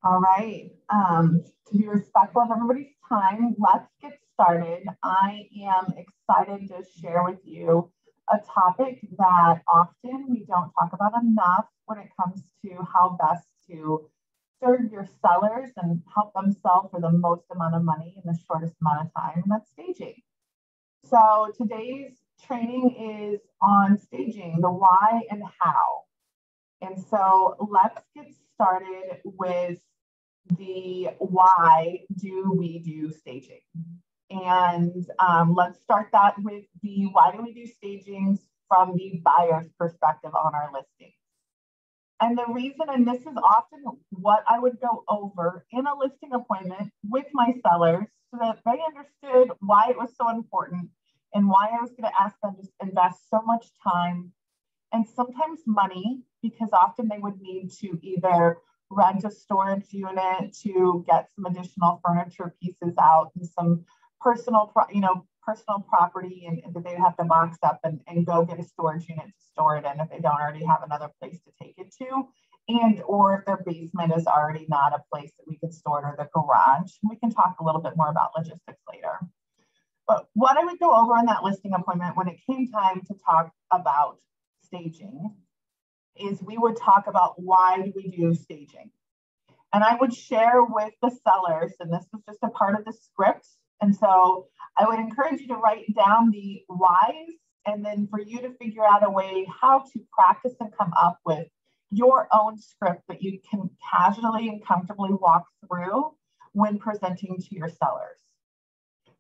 All right. To be respectful of everybody's time, let's get started. I am excited to share with you a topic that often we don't talk about enough when it comes to how best to serve your sellers and help them sell for the most amount of money in the shortest amount of time, and that's staging. So today's training is on staging, the why and how. And so let's get started with the why do we do staging? And let's start that with the why do we do stagings from the buyer's perspective on our listing. And the reason, and this is often what I would go over in a listing appointment with my sellers so that they understood why it was so important and why I was going to ask them to invest so much time and sometimes money, because often they would need to either rent a storage unit to get some additional furniture pieces out and some personal property, and that they have to box up and go get a storage unit to store it in if they don't already have another place to take it to, and or if their basement is already not a place that we could store it, or the garage. We can talk a little bit more about logistics later. But what I would go over in that listing appointment when it came time to talk about staging is we would talk about why do we do staging. And I would share with the sellers, and this was just a part of the script. And so I would encourage you to write down the whys, and then for you to figure out a way how to practice and come up with your own script that you can casually and comfortably walk through when presenting to your sellers.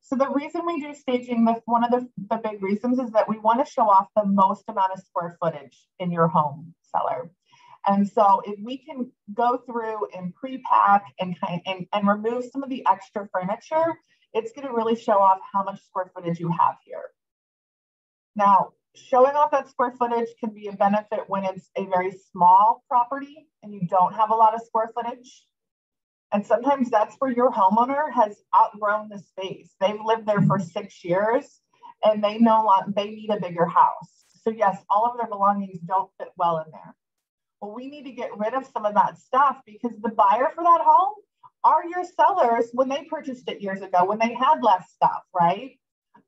So the reason we do staging, one of the big reasons is that we want to show off the most amount of square footage in your home, seller. And so if we can go through and pre-pack and remove some of the extra furniture, it's going to really show off how much square footage you have here. Now, showing off that square footage can be a benefit when it's a very small property and you don't have a lot of square footage. And sometimes that's where your homeowner has outgrown the space. They've lived there for 6 years and they need a bigger house. So yes, all of their belongings don't fit well in there. Well, we need to get rid of some of that stuff because the buyer for that home are your sellers when they purchased it years ago, when they had less stuff, right?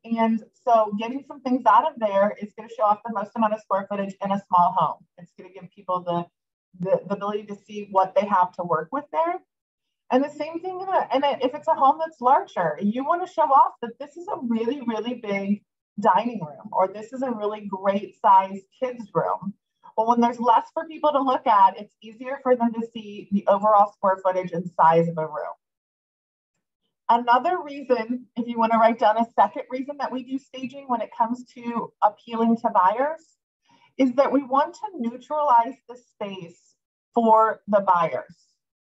And so getting some things out of there is going to show off the most amount of square footage in a small home. It's going to give people the ability to see what they have to work with there. And the same thing, if it's a home that's larger, you want to show off that this is a really, really big dining room, or this is a really great size kids room. Well, when there's less for people to look at, it's easier for them to see the overall square footage and size of a room. Another reason, if you want to write down a second reason that we do staging when it comes to appealing to buyers, is that we want to neutralize the space for the buyers.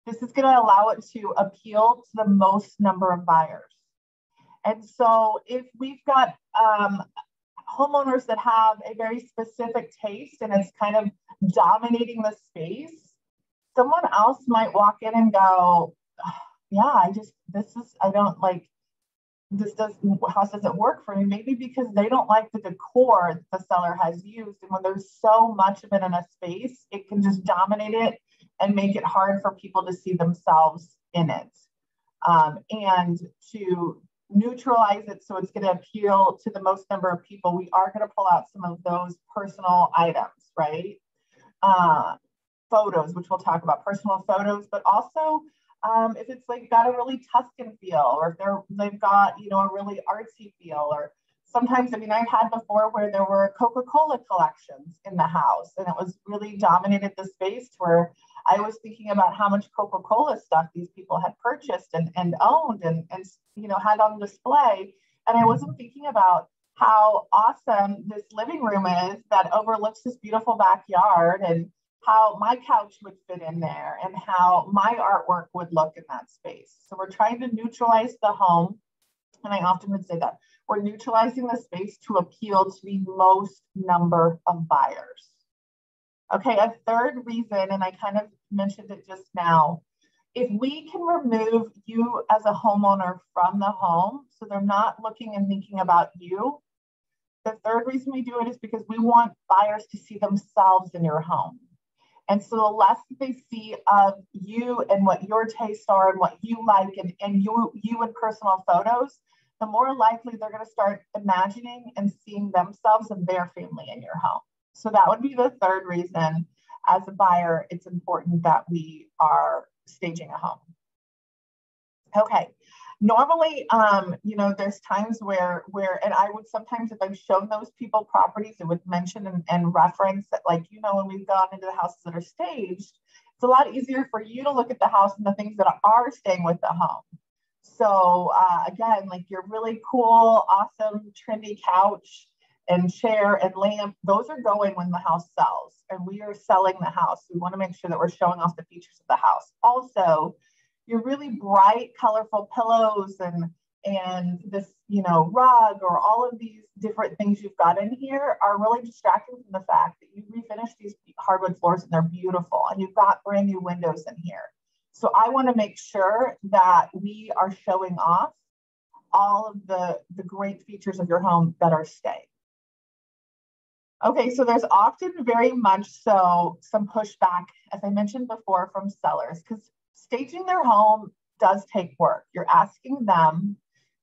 This is going to allow it to appeal to the most number of buyers. And so if we've got homeowners that have a very specific taste and it's kind of dominating the space, someone else might walk in and go, yeah, house doesn't work for me. Maybe because they don't like the decor the seller has used. And when there's so much of it in a space, it can just dominate it and make it hard for people to see themselves in it. And to neutralize it so it's going to appeal to the most number of people, we are going to pull out some of those personal items, right? Photos, which we'll talk about, personal photos, but also if it's like got a really Tuscan feel, or if they've got, a really artsy feel, or sometimes, I've had before where there were Coca-Cola collections in the house and it was really dominated the space where I was thinking about how much Coca-Cola stuff these people had purchased and owned and had on display. And I wasn't thinking about how awesome this living room is that overlooks this beautiful backyard, and how my couch would fit in there and how my artwork would look in that space. So we're trying to neutralize the home. And I often would say that we're neutralizing the space to appeal to the most number of buyers. Okay, a third reason, and I kind of mentioned it just now, if we can remove you as a homeowner from the home, so they're not looking and thinking about you, the third reason we do it is because we want buyers to see themselves in your home. And so the less that they see of you and what your tastes are and what you like and you in personal photos, the more likely they're going to start imagining and seeing themselves and their family in your home. So that would be the third reason as a buyer, it's important that we are staging a home. Okay. Normally, there's times where, and I would sometimes, if I've shown those people properties, it would mention and reference that, like, when we've gone into the houses that are staged, it's a lot easier for you to look at the house and the things that are staying with the home. So again, like your really cool, awesome, trendy couch and chair and lamp, those are going when the house sells, and we are selling the house. We want to make sure that we're showing off the features of the house. Also, your really bright, colorful pillows and this, rug or all of these different things you've got in here are really distracting from the fact that you refinished these hardwood floors and they're beautiful, and you've got brand new windows in here. So I want to make sure that we are showing off all of the great features of your home that are staying. Okay, so there's often very much so some pushback, as I mentioned before, from sellers, because staging their home does take work. You're asking them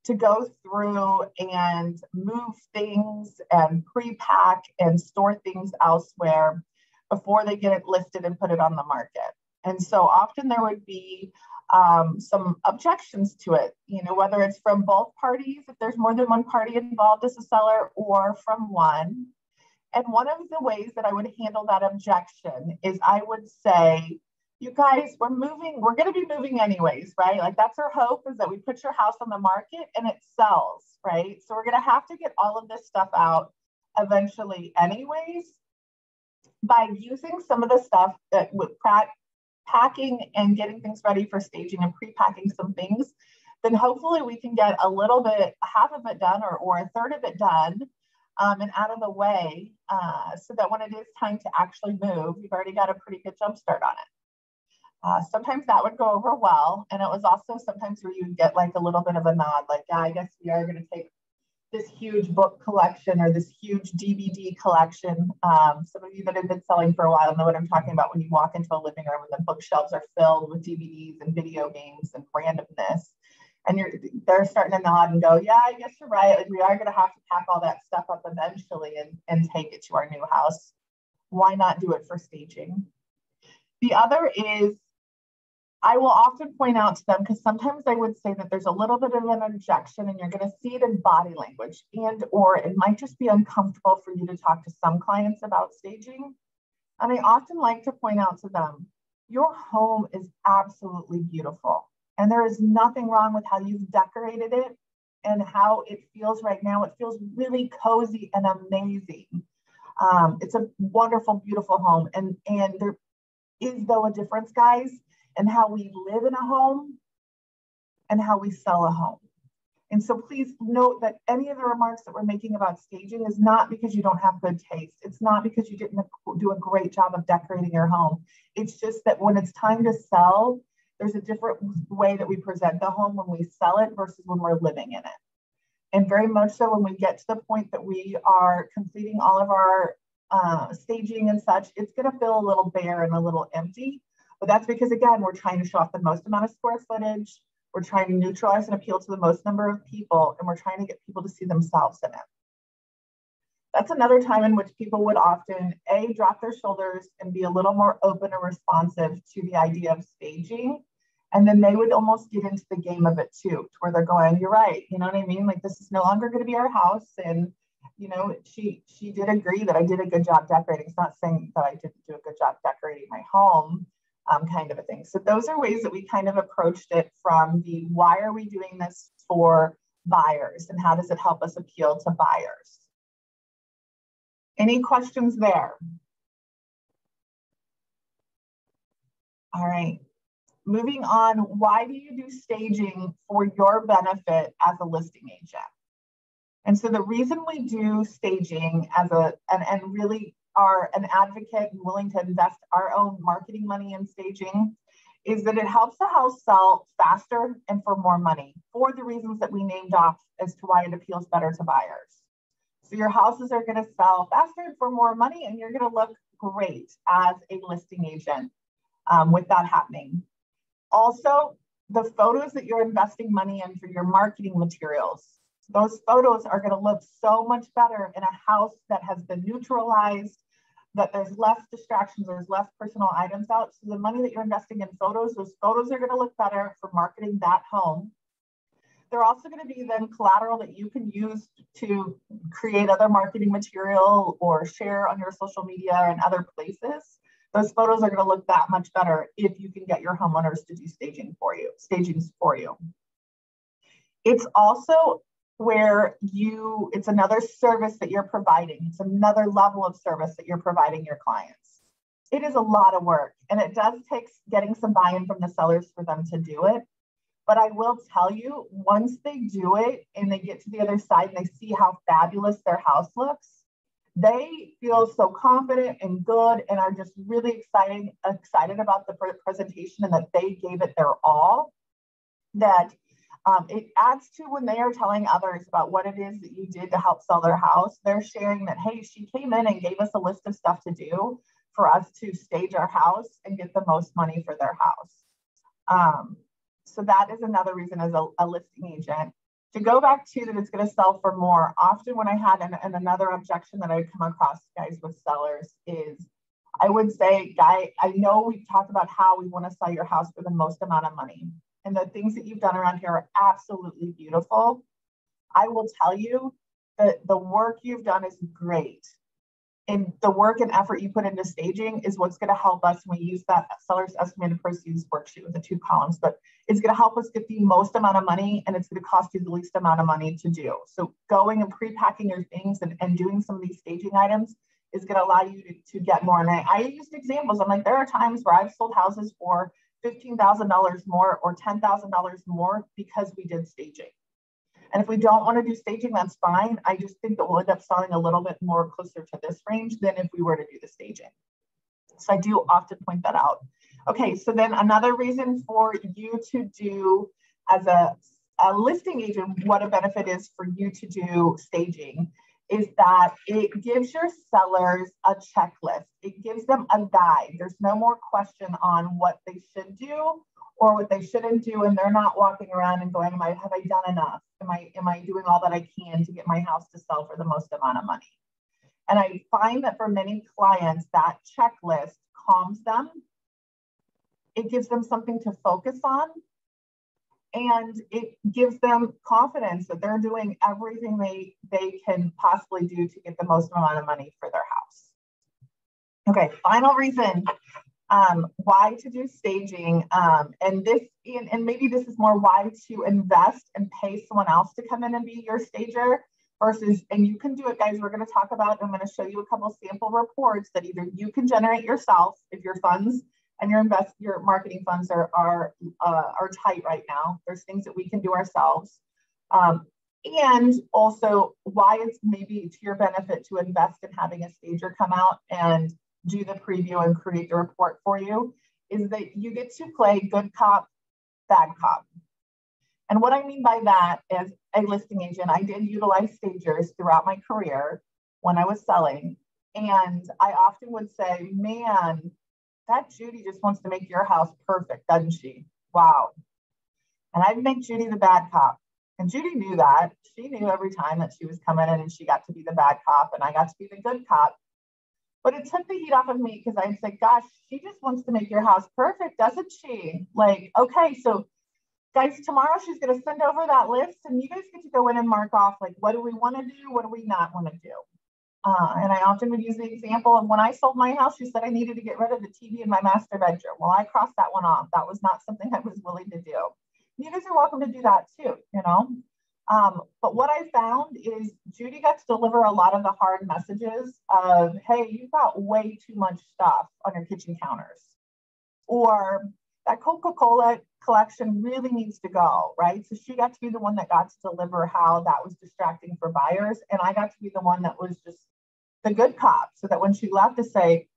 to go through and move things and pre-pack and store things elsewhere before they get it listed and put it on the market. And so often there would be some objections to it, whether it's from both parties, if there's more than one party involved as a seller, or from one. And one of the ways that I would handle that objection is I would say, you guys, we're going to be moving anyways, right? Like that's our hope, is that we put your house on the market and it sells, right? So we're going to have to get all of this stuff out eventually anyways. By using some of the stuff that with packing and getting things ready for staging and pre-packing some things, then hopefully we can get a little bit, half of it done or a third of it done and out of the way so that when it is time to actually move, you've already got a pretty good jump start on it. Sometimes that would go over well. And it was also sometimes where you get like a little bit of a nod, like, yeah, I guess we are going to take this huge book collection or this huge DVD collection. Some of you that have been selling for a while know what I'm talking about when you walk into a living room and the bookshelves are filled with DVDs and video games and randomness. And they're starting to nod and go, yeah, I guess you're right. Like, we are going to have to pack all that stuff up eventually and take it to our new house. Why not do it for staging? The other is, I will often point out to them, because sometimes I would say that there's a little bit of an objection and you're going to see it in body language, or it might just be uncomfortable for you to talk to some clients about staging. And I often like to point out to them, your home is absolutely beautiful. And there is nothing wrong with how you've decorated it and how it feels right now. It feels really cozy and amazing. It's a wonderful, beautiful home. And there is, though, a difference, guys, in how we live in a home and how we sell a home. And so please note that any of the remarks that we're making about staging is not because you don't have good taste. It's not because you didn't do a great job of decorating your home. It's just that when it's time to sell, there's a different way that we present the home when we sell it versus when we're living in it. And very much so when we get to the point that we are completing all of our staging and such, it's going to feel a little bare and a little empty. But that's because, again, we're trying to show off the most amount of square footage. We're trying to neutralize and appeal to the most number of people, and we're trying to get people to see themselves in it. That's another time in which people would often, A, drop their shoulders and be a little more open and responsive to the idea of staging. And then they would almost get into the game of it too, to where they're going, you're right, you know what I mean? Like, this is no longer going to be our house. And, you know, she did agree that I did a good job decorating. It's not saying that I didn't do a good job decorating my home, kind of a thing. So those are ways that we kind of approached it from the, why are we doing this for buyers and how does it help us appeal to buyers? Any questions there? All right, moving on. Why do you do staging? For your benefit as a listing agent. And so the reason we do staging as and really are an advocate and willing to invest our own marketing money in staging is that it helps the house sell faster and for more money, for the reasons that we named off as to why it appeals better to buyers. So your houses are going to sell faster and for more money, and you're going to look great as a listing agent with that happening. Also, the photos that you're investing money in for your marketing materials, those photos are going to look so much better in a house that has been neutralized, that there's less distractions, there's less personal items out. So the money that you're investing in photos, those photos are going to look better for marketing that home. They're also going to be then collateral that you can use to create other marketing material or share on your social media and other places. Those photos are going to look that much better if you can get your homeowners to do stagings for you. It's also where it's another service that you're providing. It's another level of service that you're providing your clients. It is a lot of work, and it does take getting some buy-in from the sellers for them to do it. But I will tell you, once they do it and they get to the other side and they see how fabulous their house looks, they feel so confident and good and are just really excited about the presentation and that they gave it their all, that it adds to when they are telling others about what it is that you did to help sell their house. They're sharing that, hey, she came in and gave us a list of stuff to do for us to stage our house and get the most money for their house. So that is another reason as a listing agent. To go back to that it's going to sell for more, often when I had, and another objection that I would come across, guys, with sellers is, I would say, I know we've talked about how we want to sell your house for the most amount of money. And the things that you've done around here are absolutely beautiful. I will tell you that the work you've done is great. And the work and effort you put into staging is what's going to help us when we use that seller's estimated proceeds worksheet with the 2 columns. But it's going to help us get the most amount of money, and it's going to cost you the least amount of money to do. So going and pre-packing your things and doing some of these staging items is going to allow you to get more. And I used examples. I'm like, there are times where I've sold houses for $15,000 more or $10,000 more because we did staging. And if we don't want to do staging, that's fine. I just think that we'll end up selling a little bit more closer to this range than if we were to do the staging. So I do often point that out. Okay, so then another reason for you to do as a listing agent, what a benefit is for you to do staging is that it gives your sellers a checklist. It gives them a guide. There's no more question on what they should do or what they shouldn't do, and they're not walking around and going, have I done enough? Am I doing all that I can to get my house to sell for the most amount of money? And I find that for many clients, that checklist calms them. It gives them something to focus on, and it gives them confidence that they're doing everything they can possibly do to get the most amount of money for their house. Okay, final reason why to do staging, and maybe this is more why to invest and pay someone else to come in and be your stager versus, and you can do it, guys. We're going to talk about, I'm going to show you a couple sample reports that either you can generate yourself if your funds and your marketing funds are tight right now. There's things that we can do ourselves. And also why it's maybe to your benefit to invest in having a stager come out and do the preview and create the report for you is that you get to play good cop, bad cop. And what I mean by that as a listing agent, I did utilize stagers throughout my career when I was selling. And I often would say, man, that Judy just wants to make your house perfect, doesn't she? Wow. And I'd make Judy the bad cop. And Judy knew that. She knew every time that she was coming in and she got to be the bad cop and I got to be the good cop. But it took the heat off of me because I'd say, gosh, she just wants to make your house perfect, doesn't she? Like, okay, so guys, tomorrow she's going to send over that list and you guys get to go in and mark off, like, what do we want to do? What do we not want to do? And I often would use the example of when I sold my house, she said I needed to get rid of the TV in my master bedroom. Well, I crossed that one off. That was not something I was willing to do. You guys are welcome to do that too, you know? But what I found is Judy got to deliver a lot of the hard messages of, hey, you've got way too much stuff on your kitchen counters. Or that Coca-Cola collection really needs to go, right? So she got to be the one that got to deliver how that was distracting for buyers. And I got to be the one that was just the good cop. So that when she left to say,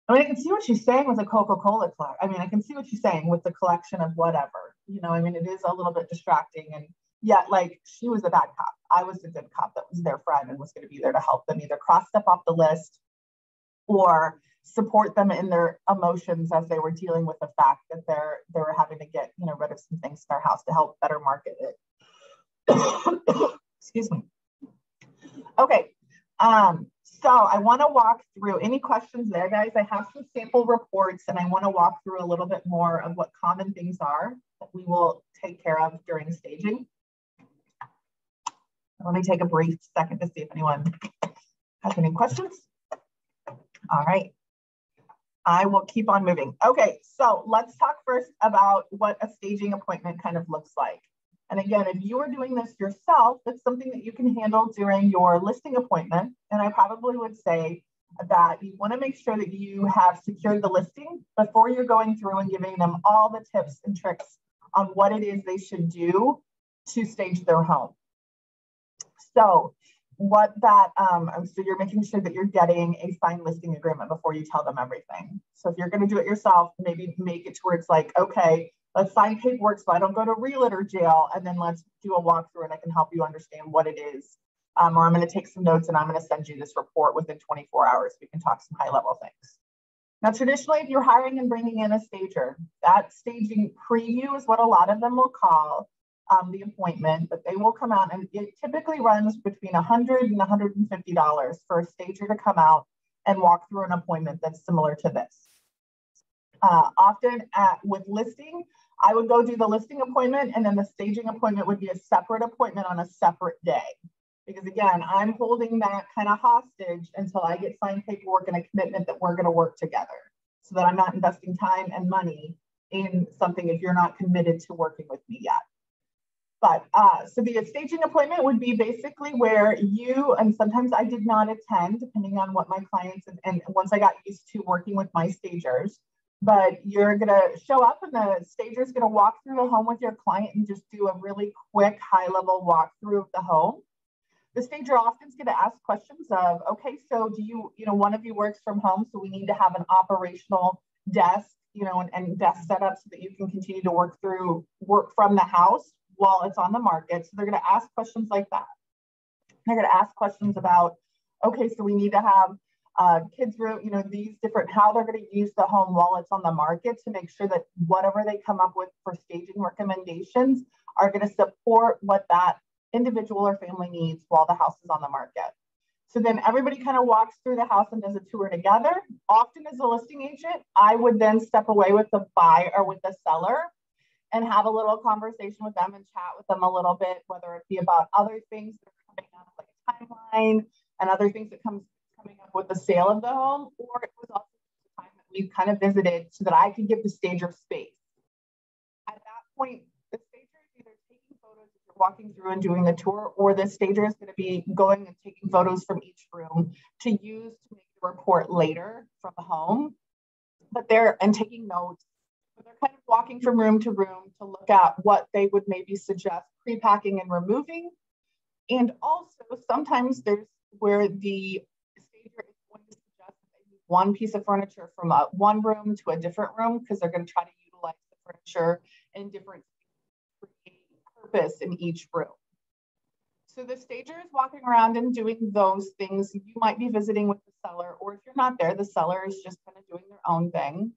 I mean, I can see what she's saying with the Coca-Cola collection. I mean, I can see what she's saying with the collection of whatever, you know, I mean, it is a little bit distracting. And yet, like, she was a bad cop. I was the good cop that was their friend and was going to be there to help them either cross stuff off the list or support them in their emotions as they were dealing with the fact that they were having to get, rid of some things in their house to help better market it. Excuse me. Okay. So I want to walk through any questions there, guys. I have some sample reports and I want to walk through a little bit more of what common things are that we will take care of during staging. Let me take a brief second to see if anyone has any questions. All right. I will keep on moving. Okay, so let's talk first about what a staging appointment kind of looks like. And again, if you are doing this yourself, it's something that you can handle during your listing appointment. And I probably would say that you want to make sure that you have secured the listing before you're going through and giving them all the tips and tricks on what it is they should do to stage their home. So so you're making sure that you're getting a signed listing agreement before you tell them everything. So if you're going to do it yourself, maybe make it to where it's like, okay, let's sign paperwork so I don't go to realtor jail, and then let's do a walkthrough and I can help you understand what it is. Or I'm going to take some notes and I'm going to send you this report within 24 hours. We can talk some high level things. Now, traditionally, if you're hiring and bringing in a stager, that staging preview is what a lot of them will call the appointment, but they will come out, and it typically runs between $100 and $150 for a stager to come out and walk through an appointment that's similar to this. Often with listing, I would go do the listing appointment, and then the staging appointment would be a separate appointment on a separate day. Because again, I'm holding that kind of hostage until I get signed paperwork and a commitment that we're going to work together, so that I'm not investing time and money in something if you're not committed to working with me yet. But so the staging appointment would be basically where you, and sometimes I did not attend, depending on what my clients, and once I got used to working with my stagers, but you're going to show up and the stager is going to walk through the home with your client and just do a really quick high level walkthrough of the home. The stager often is going to ask questions of, okay, so do you, one of you works from home, so we need to have an operational desk, and desk set up so that you can continue to work from the house while it's on the market. So they're going to ask questions like that. They're going to ask questions about, okay, so we need to have kids room, these different, how they're going to use the home while it's on the market to make sure that whatever they come up with for staging recommendations are going to support what that individual or family needs while the house is on the market. So then everybody kind of walks through the house and does a tour together. Often as a listing agent, I would then step away with the buyer or with the seller and have a little conversation with them and chat with them a little bit, whether it be about other things that are coming up, like a timeline and other things that coming up with the sale of the home, or it was also the time that we kind of visited so that I could give the stager space. At that point, the stager is either taking photos as you're walking through and doing the tour, or the stager is going to be going and taking photos from each room to use to make the report later from the home. But and taking notes. But they're kind of walking from room to room to look at what they would maybe suggest pre-packing and removing. And also sometimes there's where the stager is going to suggest one piece of furniture from one room to a different room, because they're going to try to utilize the furniture in different purpose in each room. So the stager is walking around and doing those things. You might be visiting with the seller, or if you're not there, the seller is just kind of doing their own thing.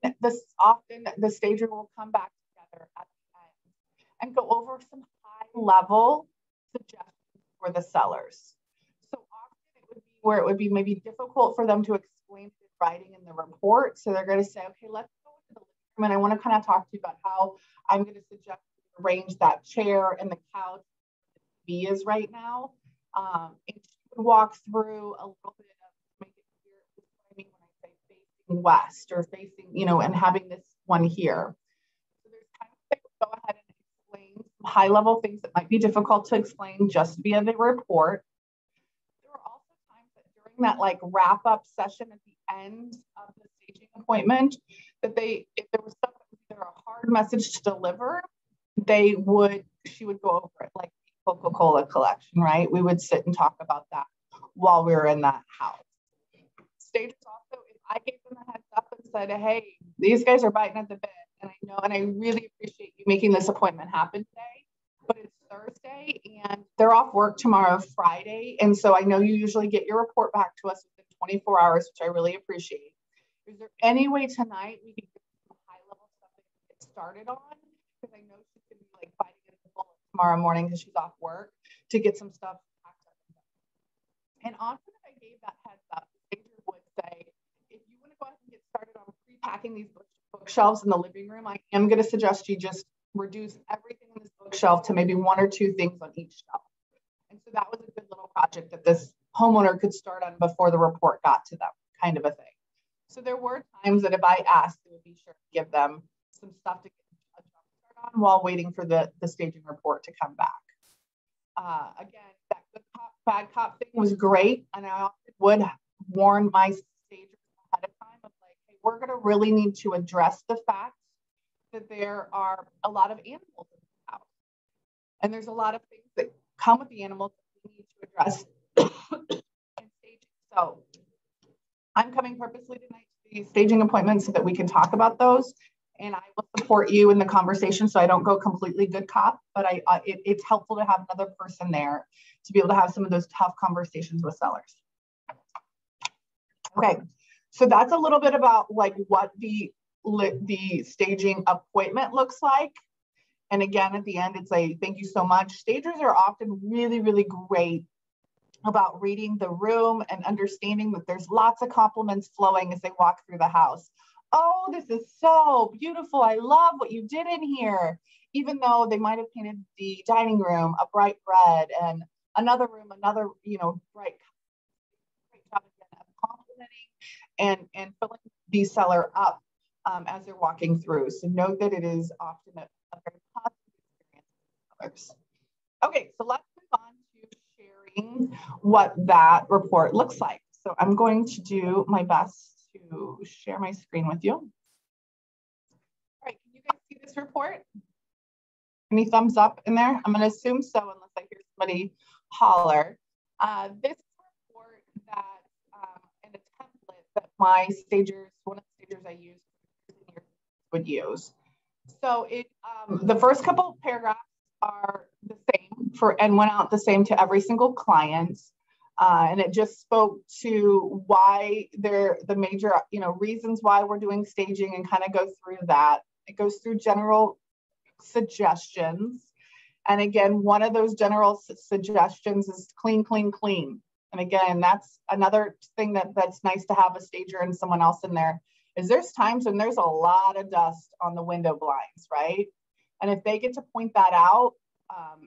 And then often the stager will come back together at the end and go over some high-level suggestions for the sellers. So often it would be where it would be maybe difficult for them to explain it in writing in the report. So they're going to say, okay, let's go to the living room, and I want to kind of talk to you about how I'm going to suggest arrange that chair and the couch the TV is right now. And she would walk through a little bit of make it clear what I mean when I say facing west or facing, and having this one here. So there's kind of like go ahead and explain some high-level things that might be difficult to explain just via the report. There are also times that during that like wrap-up session at the end of the staging appointment, that if there was something either a hard message to deliver, she would go over it, like the Coca-Cola collection, right? We would sit and talk about that while we were in that house. Stagers also, if I gave them a heads up and said, hey, these guys are biting at the bit, and I know, and I really appreciate you making this appointment happen today, but it's Thursday and they're off work tomorrow, Friday. And so I know you usually get your report back to us within 24 hours, which I really appreciate. Is there any way tonight we can get some high-level stuff that we can get started on? Because I know she's going to be like fighting it a bullet tomorrow morning because she's off work to get some stuff packed up. And often if I gave that heads up, the stager would say, if you want to go ahead and get started on pre-packing these bookshelves in the living room, I am going to suggest you just reduce everything in this bookshelf to maybe 1 or 2 things on each shelf. And so that was a good little project that this homeowner could start on before the report got to them, kind of a thing. So there were times that if I asked, they would be sure to give them some stuff to get a jump start on while waiting for the staging report to come back. Again, that good cop, bad cop thing was great. And I often would warn my stagers ahead of time of like, hey, we're going to really need to address the fact that there are a lot of animals in the house. And there's a lot of things that come with the animals that we need to address in staging. So I'm coming purposely tonight to these staging appointments so that we can talk about those. And I will support you in the conversation so I don't go completely good cop, but it's helpful to have another person there to be able to have some of those tough conversations with sellers. Okay, so that's a little bit about like what the staging appointment looks like. And again, at the end, it's a thank you so much. Stagers are often really, really great about reading the room and understanding that there's lots of compliments flowing as they walk through the house. Oh, this is so beautiful. I love what you did in here. Even though they might have painted the dining room a bright red and another room, another, bright. Great job again of complimenting and filling the seller up as they're walking through. So note that it is often a very positive experience for sellers. Okay, so let's move on to sharing what that report looks like. So I'm going to do my best to share my screen with you. All right, can you guys see this report? Any thumbs up in there? I'm going to assume so unless I hear somebody holler. This report that and a template that my stagers, one of the stagers I use would use. So it the first couple of paragraphs are the same and went out the same to every single client. And it just spoke to why the major, reasons why we're doing staging and kind of go through that. It goes through general suggestions. And again, one of those general suggestions is clean, clean, clean. And again, that's another thing that's nice to have a stager and someone else in there is there's times when there's a lot of dust on the window blinds, right? And if they get to point that out,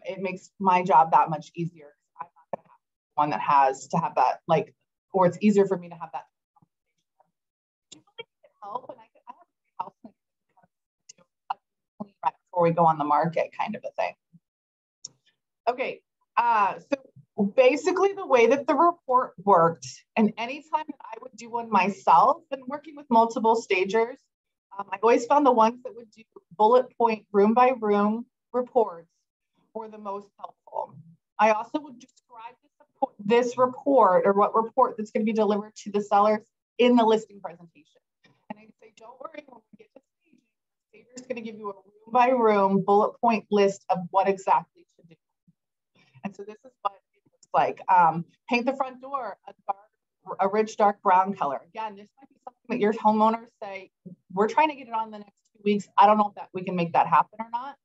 it makes my job that much easier. I'm not going to have one that has to have that, or it's easier for me to have that conversation. Do you think it can help? And I have a help right before we go on the market, kind of a thing. Okay, so basically the way that the report worked, and anytime that I would do one myself and working with multiple stagers, I always found the ones that would do bullet point room by room reports were the most helpful. I also would describe this report or what report that's going to be delivered to the sellers in the listing presentation. And I'd say, don't worry, when we get to staging, the stager is going to give you a room by room bullet point list of what exactly to do. And so this is what it looks like. Paint the front door a rich dark brown color. Again, this might be something that your homeowners say, we're trying to get it on the next 2 weeks. I don't know if we can make that happen or not,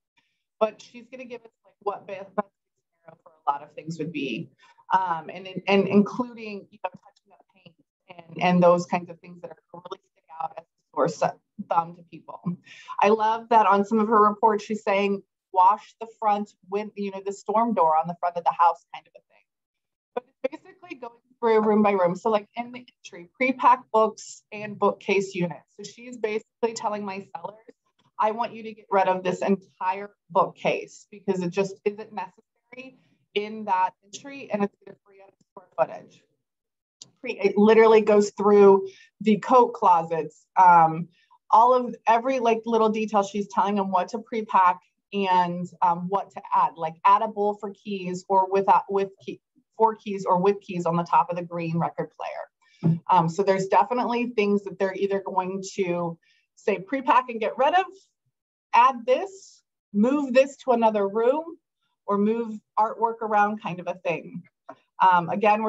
but she's going to give us what best scenario for a lot of things would be, and including touching up paint and those kinds of things that are really stick out as a sore thumb to people. I love that on some of her reports she's saying wash the front with the storm door on the front of the house, kind of a thing. But it's basically going through room by room. So like in the entry, pre-packed books and bookcase units. So she's basically telling my sellers, I want you to get rid of this entire bookcase because it just isn't necessary in that entry and it's going to free up square footage. It literally goes through the coat closets, every little detail. She's telling them what to pre-pack and what to add, like add a bowl for keys or for keys or with keys on the top of the green record player. So there's definitely things that they're either going to say pre-pack and get rid of, add this, move this to another room, or move artwork around, kind of a thing. Again,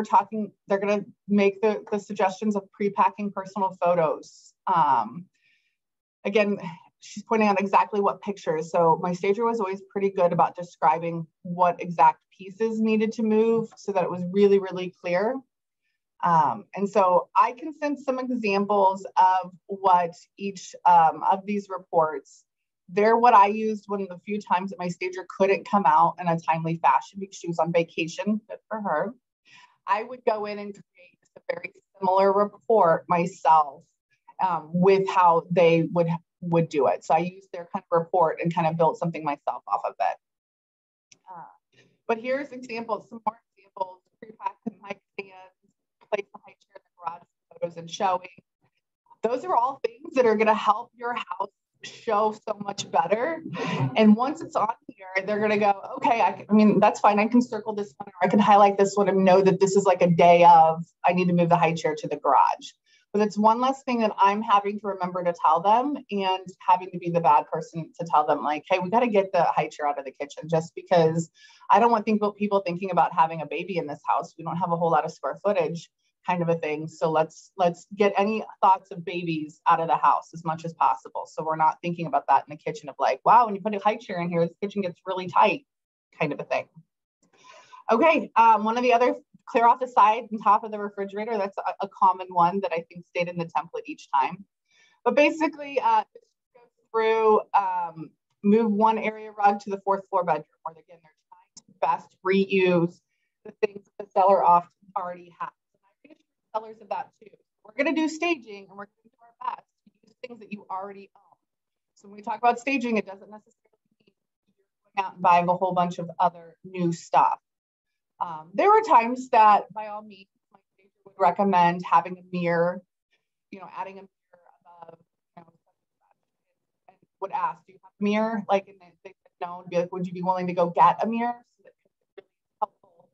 they're going to make the suggestions of pre-packing personal photos. Again, she's pointing out exactly what pictures. So my stager was always pretty good about describing what exact pieces needed to move so that it was really, really clear. And so I can send some examples of what each of these reports, they're what I used one of the few times that my stager couldn't come out in a timely fashion because she was on vacation, good for her. I would go in and create a very similar report myself with how they would do it. So I used their kind of report and kind of built something myself off of it. But here's examples, some more examples, pre-pack and mic stands, place a high chair in the garage photos and showing. Those are all things that are going to help your house show so much better. And once it's on here, they're going to go, okay, I mean, that's fine. I can circle this one, or I can highlight this one and know that this is like a day of, I need to move the high chair to the garage. But it's one less thing that I'm having to remember to tell them and having to be the bad person to tell them like, hey, we got to get the high chair out of the kitchen just because I don't want people thinking about having a baby in this house. We don't have a whole lot of square footage kind of a thing. So let's get any thoughts of babies out of the house as much as possible. So we're not thinking about that in the kitchen of like, wow, when you put a high chair in here, this kitchen gets really tight kind of a thing. Okay, one of the other, clear off the side and top of the refrigerator. That's a common one that I think stayed in the template each time. But basically, go through, move one area rug to the 4th floor bedroom, where again, they're trying to best reuse the things that the seller often already has. And I think sellers of that too. We're going to do staging and we're going to do our best to use things that you already own. So when we talk about staging, it doesn't necessarily mean you're going out and buying a whole bunch of other new stuff. There were times that, by all means, my stager would recommend having a mirror, adding a mirror above, and would ask, do you have a mirror? Like, and they said no, and be like, would you be willing to go get a mirror? So that's really helpful.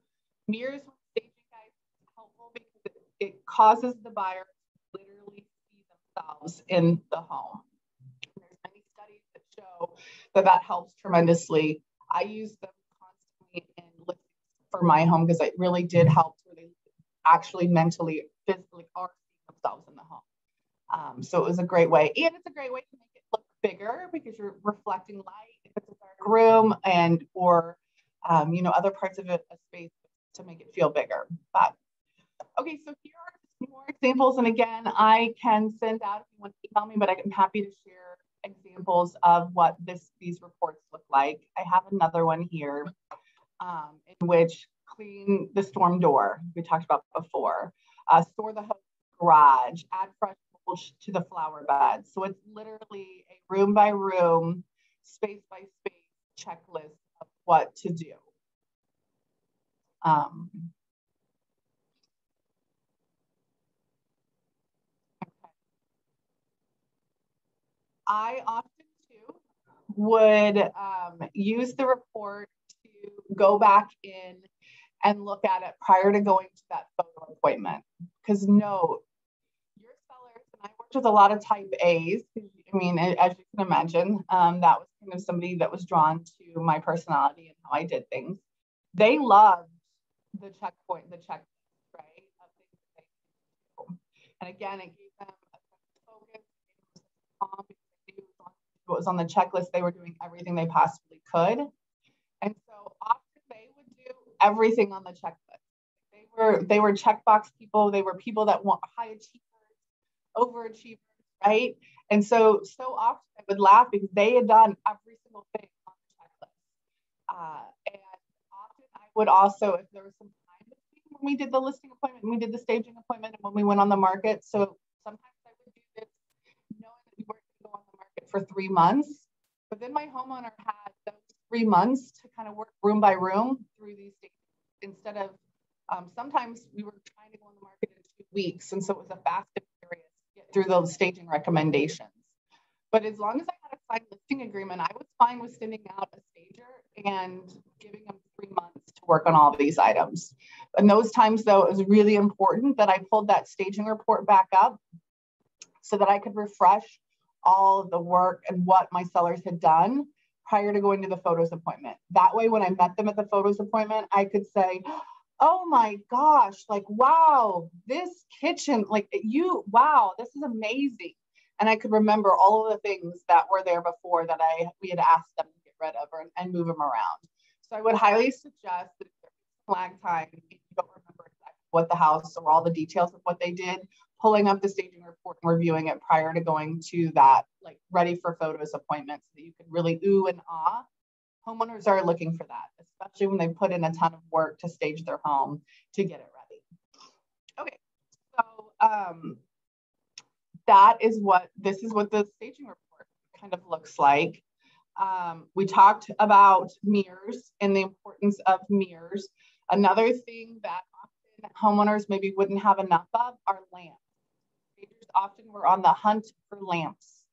Mirrors with staging guides is helpful because it causes the buyer to literally see themselves in the home. There's many studies that show that helps tremendously. I use them constantly in listings for my home because it really did help where they actually mentally, physically are seeing themselves in the home. So it was a great way. And it's a great way to make it look bigger because you're reflecting light if it's a dark room or other parts of a space to make it feel bigger. But okay, so here are some more examples. And again, I can send out if you want to email me, but I'm happy to share examples of what these reports look like. I have another one here. In which clean the storm door we talked about before, store the hose garage, add fresh mulch to the flower bed. So it's literally a room by room, space by space checklist of what to do. Okay. I often too would use the report to go back in and look at it prior to going to that photo appointment. Because note, your sellers, and I worked with a lot of type A's, I mean, as you can imagine, that was kind of somebody that was drawn to my personality and how I did things. They loved the checkpoint, the checklist, right? Of things that they do. And again, it gave them a sense of focus, it gave them a calm, because they knew what was on the checklist, they were doing everything they possibly could. And so often they would do everything on the checklist. They were checkbox people. They were people that want high achievers, overachievers, right? And so often I would laugh because they had done every single thing on the checklist. And often I would also, if there was some time between when we did the listing appointment, and we did the staging appointment, and when we went on the market. So sometimes I would do this knowing that we weren't going to go on the market for 3 months. But then my homeowner had those 3 months to kind of work room by room through these stages instead of sometimes we were trying to go on the market in 2 weeks. And so it was a fast period to get through those staging recommendations. But as long as I had a signed listing agreement, I was fine with sending out a stager and giving them 3 months to work on all of these items. And those times, though, it was really important that I pulled that staging report back up so that I could refresh all of the work and what my sellers had done prior to going to the photos appointment. That way, when I met them at the photos appointment, I could say, oh my gosh, like, wow, this kitchen, like wow, this is amazing. And I could remember all of the things that were there before that we had asked them to get rid of and move them around. So I would highly suggest that if there's flag time and you don't remember exactly what the house or all the details of what they did, pulling up the staging report and reviewing it prior to going to that, like, ready for photos appointment, so that you can really ooh and ah. Homeowners are looking for that, especially when they put in a ton of work to stage their home to get it ready. Okay, so this is what the staging report kind of looks like. We talked about mirrors and the importance of mirrors. Another thing that often homeowners maybe wouldn't have enough of are lamps. Stagers often were on the hunt for lamps,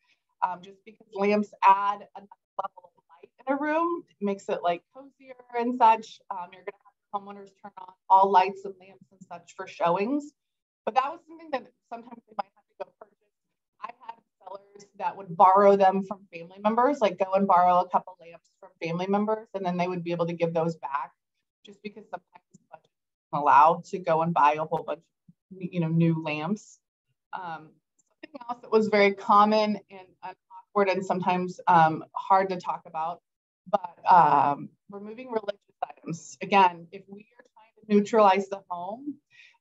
just because lamps add another level of light in a room. It makes it like cozier and such. You're going to have homeowners turn on all lights and lamps and such for showings. But that was something that sometimes they might have to go purchase. I had sellers that would borrow them from family members, like go and borrow a couple lamps from family members, and then they would be able to give those back, just because sometimes the budget isn't allowed to go and buy a whole bunch of new lamps. Something else that was very common and awkward and sometimes hard to talk about, but removing religious items. Again, if we are trying to neutralize the home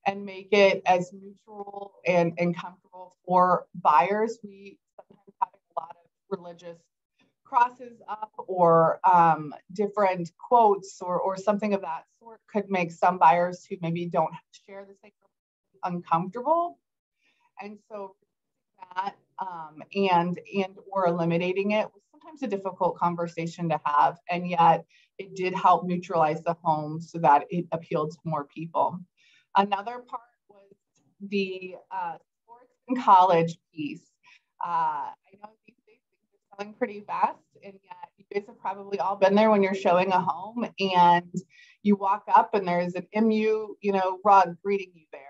and make it as neutral and comfortable for buyers, we sometimes have a lot of religious crosses up or different quotes or something of that sort could make some buyers who maybe don't share the same uncomfortable. And so that and or eliminating it was sometimes a difficult conversation to have, and yet it did help neutralize the home so that it appealed to more people. Another part was the sports and college piece. I know these days things are selling pretty fast, and yet you guys have probably all been there when you're showing a home and you walk up and there's an MU, rug greeting you there.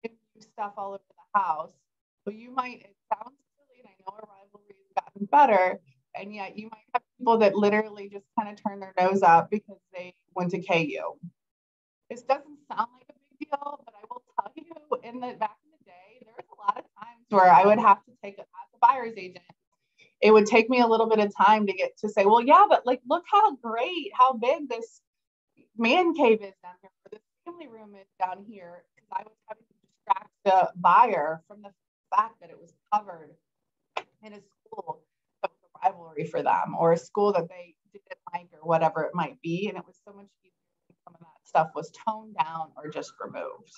There's MU stuff all over the house. So it sounds silly, and I know our rivalry has gotten better, and yet you might have people that literally just kind of turn their nose up because they went to KU. This doesn't sound like a big deal, but I will tell you, back in the day, there was a lot of times where I would have to take it as a buyer's agent. It would take me a little bit of time to get to say, well, yeah, but like, look how big this man cave is down here, or this family room is down here, because I was having to distract the buyer from the fact that it was covered in a school that was a rivalry for them, or a school that they didn't like, or whatever it might be. And it was so much easier when some of that stuff was toned down or just removed.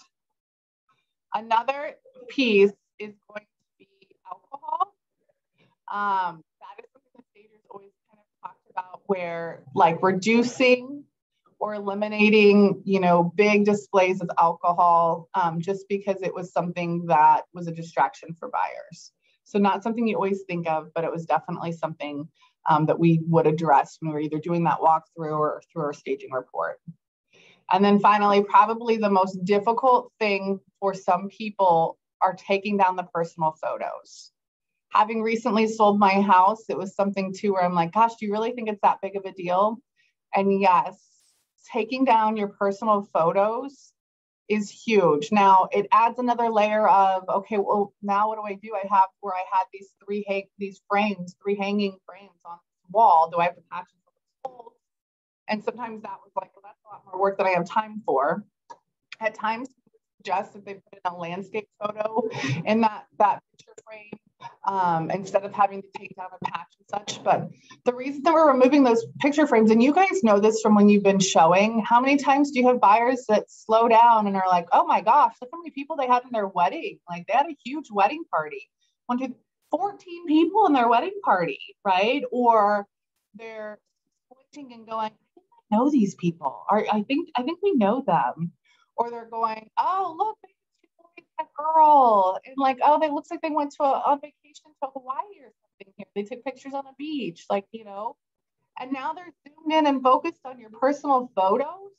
Another piece is going to be alcohol. That is something the stagers always kind of talked about, where like reducing or eliminating, big displays of alcohol, just because it was something that was a distraction for buyers. So not something you always think of, but it was definitely something that we would address when we were either doing that walkthrough or through our staging report. And then finally, probably the most difficult thing for some people are taking down the personal photos. Having recently sold my house, it was something too where I'm like, gosh, do you really think it's that big of a deal? And yes, taking down your personal photos is huge. Now it adds another layer of, okay, well, now what do? I have where I had these three hanging frames on the wall. Do I have to patch those holes? And sometimes that was like, well, that's a lot more work than I have time for. At times, suggest that they put in a landscape photo in that picture frame, instead of having to take down a patch and such. But the reason that we're removing those picture frames, and you guys know this from when you've been showing, how many times do you have buyers that slow down and are like, oh my gosh, look how many people they had in their wedding. Like they had a huge wedding party. 14 people in their wedding party, right? Or they're pointing and going, I know these people. I think we know them. Or they're going, oh, look, that girl. And like, oh, they looks like they went to a vacation to Hawaii or something here. They took pictures on a beach, and now they're zoomed in and focused on your personal photos.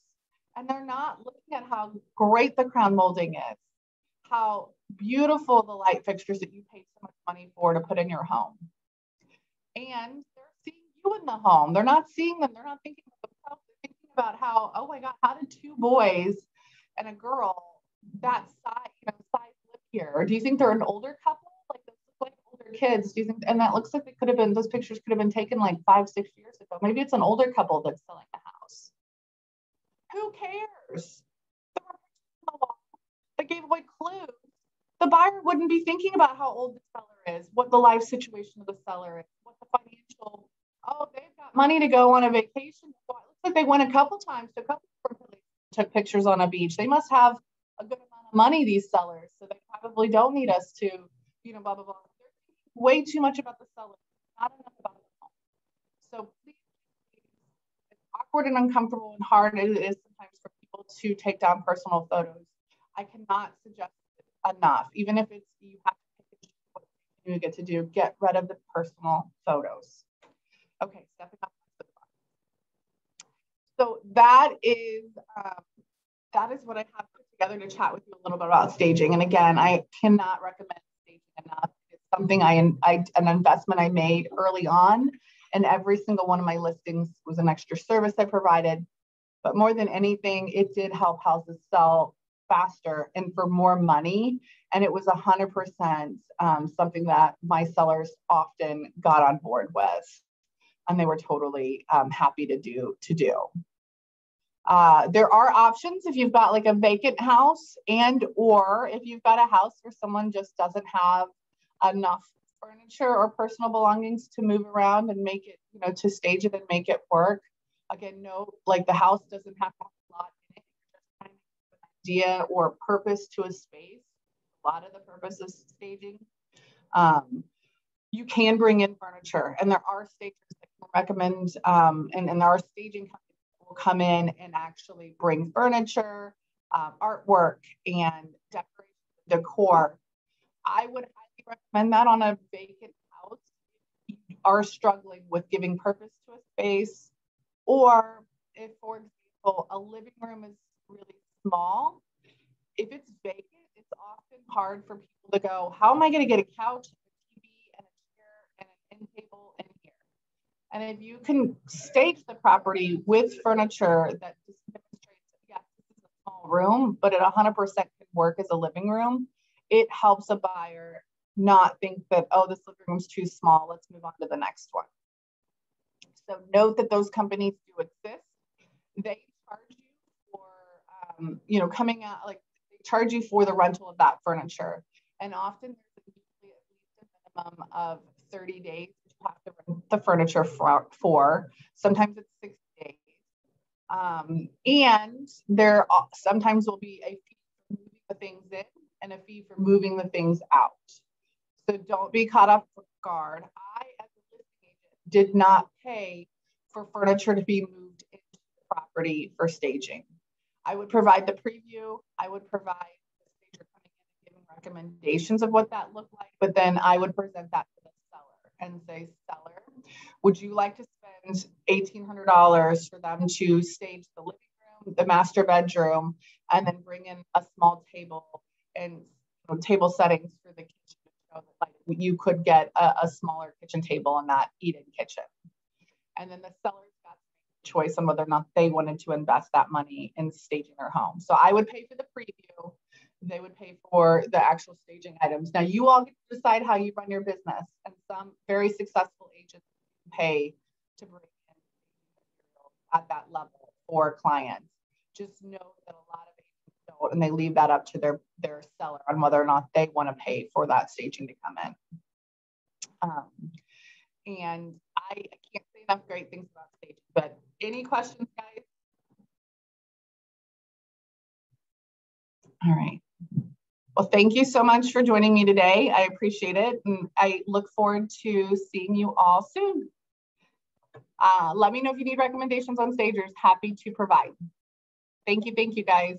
And they're not looking at how great the crown molding is, how beautiful the light fixtures that you paid so much money for to put in your home. And they're seeing you in the home. They're not seeing them. They're not thinking of themselves. They're thinking about how, oh my God, how did two boys and a girl that size, size lip here? Or do you think they're an older couple? Like those look like older kids. Do you think? And that looks like those pictures could have been taken like 5-6 years ago. Maybe it's an older couple that's selling the house. Who cares? That gave away clues. The buyer wouldn't be thinking about how old the seller is, what the life situation of the seller is, what the financial, they've got money to go on a vacation. Well, it looks like they went a couple times to a couple of took pictures on a beach. They must have a good amount of money, these sellers. So they probably don't need us to, blah, blah, blah. They're thinking way too much about the seller, not enough about the home. So please, it's awkward and uncomfortable and hard as it is sometimes for people to take down personal photos. I cannot suggest it enough, even if it's you have to pick what you get to do, get rid of the personal photos. Okay, stepping up. So that is what I have put together to chat with you a little bit about staging. And again, I cannot recommend staging enough. It's something an investment I made early on, and every single one of my listings was an extra service I provided. But more than anything, it did help houses sell faster and for more money. And it was 100% something that my sellers often got on board with. And they were totally happy to do. There are options if you've got like a vacant house, or if you've got a house where someone just doesn't have enough furniture or personal belongings to move around and make it, to stage it and make it work. Again, the house doesn't have to have a lot in it. You're just trying to give an idea or purpose to a space. A lot of the purpose of staging. You can bring in furniture, and there are stagers that can recommend, and there are staging companies that will come in and actually bring furniture, artwork, and decoration, decor. I would highly recommend that on a vacant house. If you are struggling with giving purpose to a space, or if, for example, a living room is really small, if it's vacant, it's often hard for people to go, how am I going to get a couch, a TV, and a chair, and an end table in here? And if you can stage the property with furniture that just demonstrates, yes, this is a small room, but it 100% can work as a living room, it helps a buyer not think that, this living room's too small, let's move on to the next one. So note that those companies do exist. They charge you for, coming out, like they charge you for the rental of that furniture. And often there's usually at least a minimum of 30 days you have to rent the furniture for. Sometimes it's 60 days. And there sometimes will be a fee for moving the things in and a fee for moving the things out. So don't be caught off guard. I, as a listing agent, did not pay for furniture to be moved into the property for staging. I would provide the preview. I would provide the stager coming in and giving recommendations of what that looked like, but then I would present that to the seller and say, seller, would you like to spend $1,800 for them to stage the living room, the master bedroom, and then bring in a small table and table settings for the kitchen? Like you could get a smaller kitchen table in that eat-in kitchen. And then the sellers got to make a choice on whether or not they wanted to invest that money in staging their home. So I would pay for the preview. They would pay for the actual staging items. Now you all get to decide how you run your business, and some very successful agents pay to bring in materials at that level for clients. Just know that a lot of agents don't, and they leave that up to their seller on whether or not they want to pay for that staging to come in. And I can't say enough great things about staging, but any questions, guys? All right. Well, thank you so much for joining me today. I appreciate it. And I look forward to seeing you all soon. Let me know if you need recommendations on stagers. Happy to provide. Thank you, guys.